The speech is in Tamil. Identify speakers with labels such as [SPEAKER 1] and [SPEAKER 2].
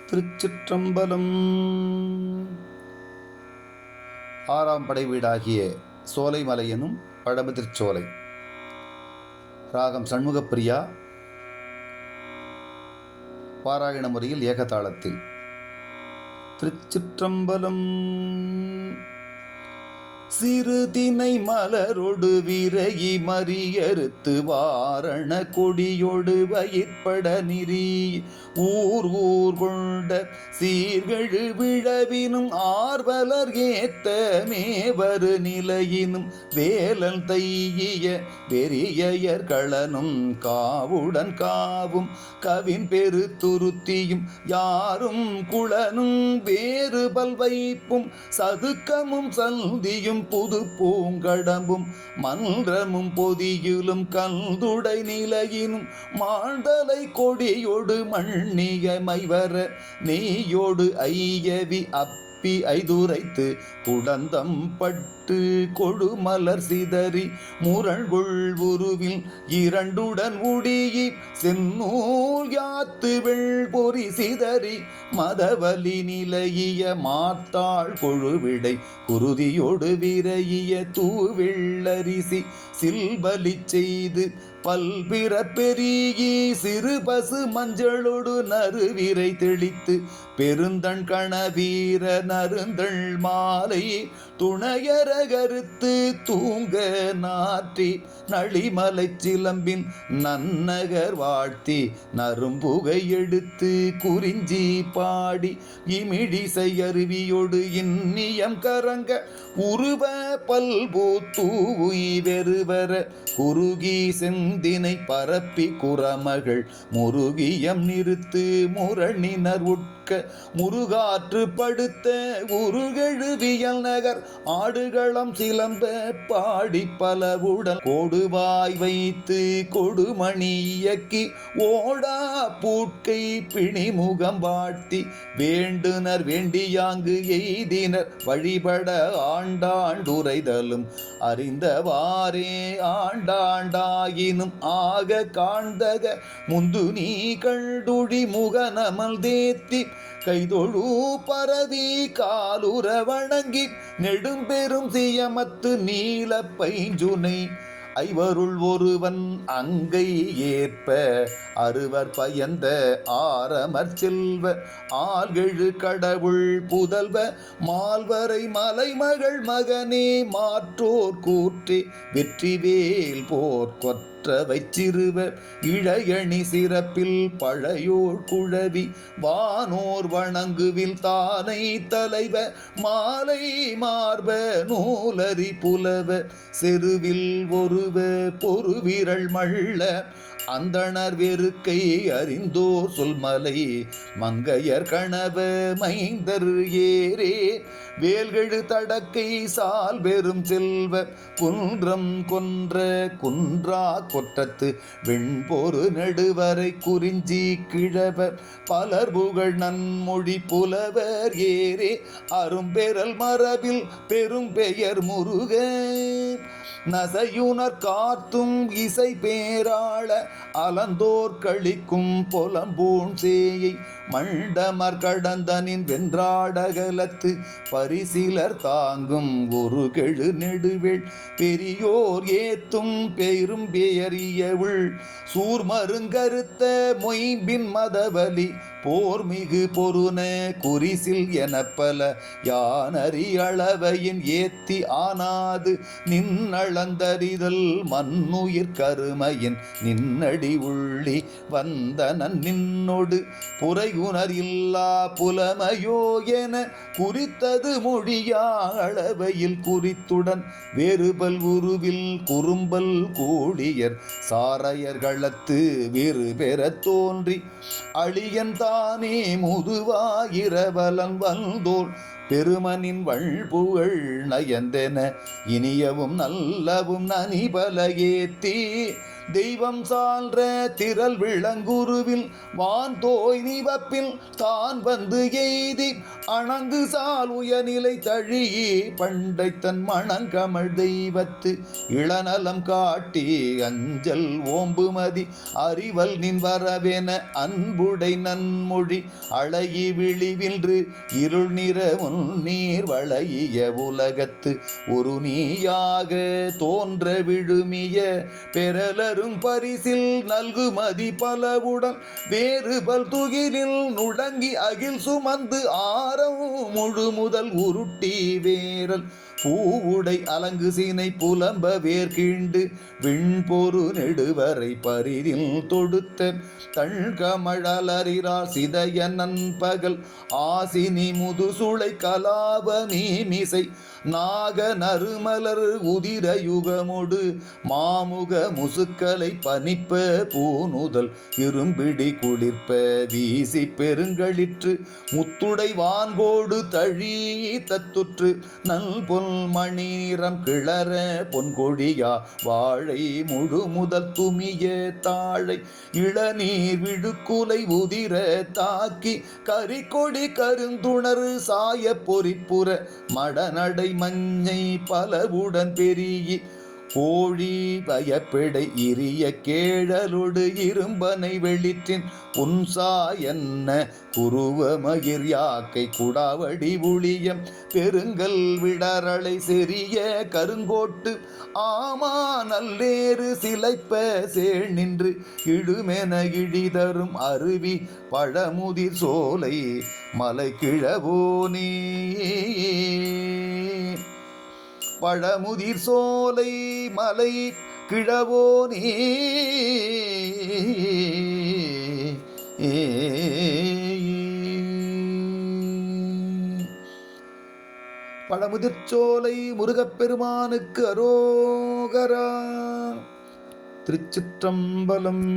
[SPEAKER 1] திருச்சிற்றம்பலம். ஆறாம் படை வீடாகிய சோலைமலை எனும் பழமுதிர்ச்சோலை. ராகம் சண்முகப்பிரியா. பாராயண முறையில் ஏகதாளத்தில். திருச்சிற்றம்பலம். சிறுதினை மலரொடு விரையி மறியறுத்து வாரண கொடியொடு வயிற்பட நிறி ஊர் ஊர் கொண்ட சீர்கெழு விழவினும் ஆர்வலர் ஏத்த மேவரு நிலையினும் வேலல் தையிய வெறியர் களனும் காவுடன் காவும் கவின் பெரு துருத்தியும் யாரும் குளனும் வேறு பல்வைப்பும் சதுக்கமும் சந்தியும் புது பூங்கடம்பும் மன்றமும் பொதியிலும் கல்துடை நிலையினும் மாண்டலை கொடியோடு மண்ணிய மைவர நெய்யோடு ஐயவி அப்பி ஐதுரைத்து குடந்தம் பட்டு கொடுமலர் சிதறி முரண்கொள் உருவில் இரண்டுடன் உடியி செந்நூல் யாத்து வெள்பொறி சிதறி மதவலி நிலைய மாத்தாள் கொழுவிடை குருதியோடு விரைய தூவெள்ளரிசி சில்பலி செய்து பல்பிற பெருகி சிறு பசு மஞ்சளோடு நறுவிரை தெளித்து பெருந்தண் கணவீர நறுந்தள் மாலை துணையர கருத்து தூங்க நாற்றி நளிமலை சிலம்பின் நன்னகர் வாழ்த்தி நரும்புகை எடுத்து குறிஞ்சி பாடி இமிழிசை அருவியோடு இன்னியம் கரங்க உருவ பல்பூ தூவி வெறுவர குறுகி செந்தினை பரப்பி குரமகள் முருகியம் நிறுத்து முரணினர் உட்க முருகாற்று படுத்த உருகெழுவியல் நகர் ஆடுகளம் சிலம்ப பாடி பலவுடன் கோடுவாய் வைத்து கொடுமணி இயக்கி ஓடா பூட்கை பிணிமுகம் வாழ்த்தி வேண்டுனர் வேண்டியாங்கு எய்தினர் வழிபட ஆண்டாண்டுரைதலும் அறிந்தவாறே ஆண்டாண்டாயினும் ஆக காண்தக முந்து நீ கண்டுழி முகநமல் தேத்தி கைதொழு பரவி காலுற வணங்கி நெடும்பெரும் சியமத்து நீல பைஞ்சுனை ஐவருள் ஒருவன் அங்கை ஏற்ப அறுவர் பயந்த ஆரமர் செல்வ ஆள்கெழு கடவுள் புதல்வ மால்வரை மலைமகள் மகனே மாற்றோர் கூற்றே வெற்றிவேல் போர் கொற்றவை சிறுவ இழையணி சிறப்பில் பழையோர் குழவி வானோர் வணங்குவில் தானை தலைவ மாலை மார்ப நூலரி புலவ செருவில் ஒரு பொறுவிரல் மள்ள அந்தணர் வெறுக்கை அறிந்தோர் சொல்மலை மங்கையர் கணவ மைந்தர் ஏரே வேல்கெழு தடக்கை சால் பெரும் செல்வ குன்றம் கொன்ற குன்றா கொற்றத்து வெண்பொரு நெடுவரை குறிஞ்சி கிழவர் பலர் புகழ் நன்மொழி புலவர் ஏரே அரும்பெறல் மரபில் பெரும் பெயர் முருக நசையுனர் காத்தும் இசை பேராள அலந்தோர் கழிக்கும் பொலம்பூன் சேயை மண்டமர் கடந்தனின் வென்றாடகலத்து பரிசிலர் தாங்கும் ஒரு கெழு நெடுவேள் பெரியோர் ஏத்தும் பெரும் பெயரியவுள் சூர்மருங்கருத்த மொய்பின் மதவலி போர்மிகு பொருன குறிசில் எனப்பல யானறி அளவையின் ஏத்தி ஆனாது நின்னளந்தறிதல் மண்ணுயிர் கருமையின் நின்னடி உள்ளி வந்தனன் நின்னொடு புரையுணர் இல்லா புலமையோ என குறித்தது மொழியா அளவையில் குறித்துடன் வேறுபல் உருவில் குறும்பல் கூடியர் சாரையர்களத்து வேறு பெற தோன்றி அழியன் தானே முதுவாயிரவலன் வந்தோர் பெருமனின் வள்புகழ் நயந்தென இனியவும் நல்லவும் நனிபல ஏத்தி தெய்வம் சால்ற திரள் விளங்குருவில் வான்தோய் நிவப்பில் தான் வந்து எய்தி அணங்கு சால் உயர்நிலை தழியே பண்டை தன் மணங்கமழ் தெய்வத்து இளநலம் காட்டி அஞ்சல் ஓம்புமதி அறிவல் நின் வரவென அன்புடை நன்மொழி அழகி விழிவின்று இருள் நிற நீர் வளைய உலகத்து ஒரு நீயாக தோன்ற விழுமிய பெறலரும் பரிசில் நல்குமதி பலவுடன் வேறுபல் துகிலில் நுடங்கி அகில் சுமந்து ஆரம் முழு முதல் உருட்டி வேரல் பூவுடை அலங்கு சீனை புலம்ப வேர்கீண்டு விண்பொரு நெடுவரை பரிதில் தொடுத்த தழ்கமழலறிறார் சிதைய நன்பகல் ஆசினி முதுசுளை கலாப மீமிசை நாக நறுமலர் உதிர யுகமொடு மாமுக முசுக்களை பனிப்ப பூனுதல் இரும்பிடி குளிர்ப்ப வீசி பெருங்களிற்று முத்துடை வான்கோடு தழி தத்துற்று நல் பொன் மணி நிறம் கிளற பொன்கொழியா வாழை முழு முதல் துமிய தாழை இளநீர் விழுக்குலை உதிர தாக்கி கரிக்கொடி கருந்துணரு சாய பொறிப்புற மடநடை மஞ்சை பலவுடன் பெரிய கோழி பயப்படை இரிய கேழலொடு இரும்பனை வெளிற்றின் புன்சா என்ன குருவ மகிர் யாக்கை குடாவடி உளியம் பெருங்கல் விடரளை செறிய கருங்கோட்டு ஆமா நல்லேறு சிலைப்ப சேள் நின்று இடுமென இழிதரும் அருவி பழமுதிர் சோலை மலை கிழவோனே பழமுதிர் சோலை மலை கிழவோனே பழமுதிர்ச்சோலை முருகப்பெருமானுக்கு அரோகரா. திருச்சிற்றம்பலம்.